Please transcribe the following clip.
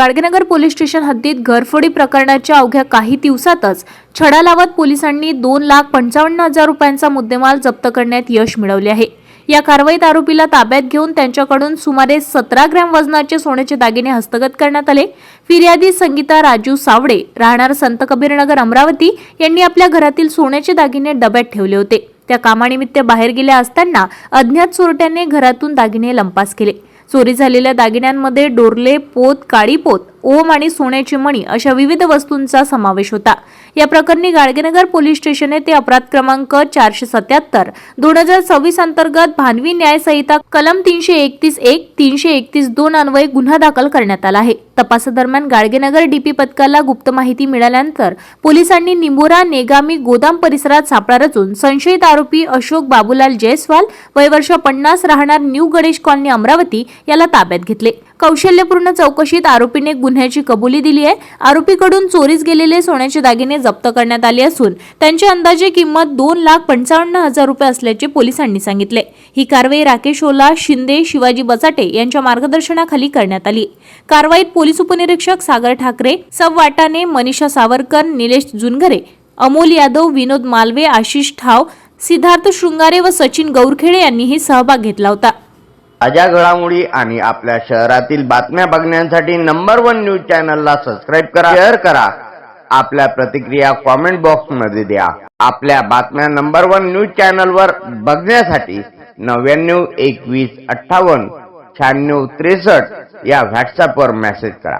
Gadgenagar police station हद्दीत घरफोडी प्रकरणाच्या अवघ्या काही दिवसातच छडा लावत पोलिसांनी 2,55,000 रुपयांचा मुद्देमाल जप्त करण्यात यश मिळवले आहे। या कारवाईत आरोपीला ताब्यात घेऊन त्यांच्याकडून सुमारे 17 ग्रॅम वजनाचे सोन्याचे दागिने हस्तगत करण्यात आले। फिर्यादी संगीता राजू सावडे राहणार संत कबीरनगर अमरावती यांनी आपल्या घरातील सोन्याचे दागिने डब्यात ठेवले होते। त्या कामानिमित्त बाहेर गेल्या असताना अज्ञात चोरट्यांनी घरातून दागिने लंपास केले। चोरी झालेल्या दागिन्यांमध्ये डोरले, पोत, काळी पोत, ओम आणि सोन्याची मणी अशा विविध वस्तूंचा समावेश होता। या प्रकरणी गाडगेनगर पोलीस स्टेशन येथे अपराध क्रमांक 477 2026 अंतर्गत भानवी न्याय संहिता कलम 331 331(2) अन्वये गुन्हा दाखल करण्यात आला आहे। तपासादरम्यान गाडगेनगर डीपी पथकाला गुप्त माहिती मिळाल्यानंतर पोलिसांनी निंबोरा नेगामी गोदाम परिसरात सापळा रचून संशयित आरोपी अशोक बाबूलाल जयस्वाल वय वर्ष 50 राहणार न्यू गणेश कॉलनी अमरावती याला ताब्यात घेतले। कौशल्यपूर्ण चौकशीत आरोपीने गुन्ह्याची कबुली दिली आहे। आरोपीकडून चोरीस गेलेले सोन्याचे दागिने जप्त करण्यात आले असून त्यांची अंदाजे किंमत 2,55,000 रुपये असल्याचे पोलिसांनी सांगितले। ही कारवाई राकेश ओला, शिंदे, शिवाजी बचाटे यांच्या मार्गदर्शनाखाली करण्यात आली। कारवाईत पोलीस उपनिरीक्षक सागर ठाकरे, सब वाटाणे, मनीषा सावरकर, निलेश जुनघरे, अमोल यादव, विनोद मालवे, आशिष ठाव, सिद्धार्थ शृंगारे व सचिन गौरखेडे यांनीही सहभाग घेतला होता। ताज्या घडामोडी आणि आपल्या शहरातील बातम्या बघण्यासाठी नंबर 1 न्यूज चॅनलला सबस्क्राइब करा, शेअर करा, आपल्या प्रतिक्रिया कमेंट बॉक्स मध्ये द्या। आपल्या बातम्या नंबर 1 न्यूज चॅनलवर बघण्यासाठी 99 21 58 96 63 या व्हॉट्सअपवर मेसेज करा।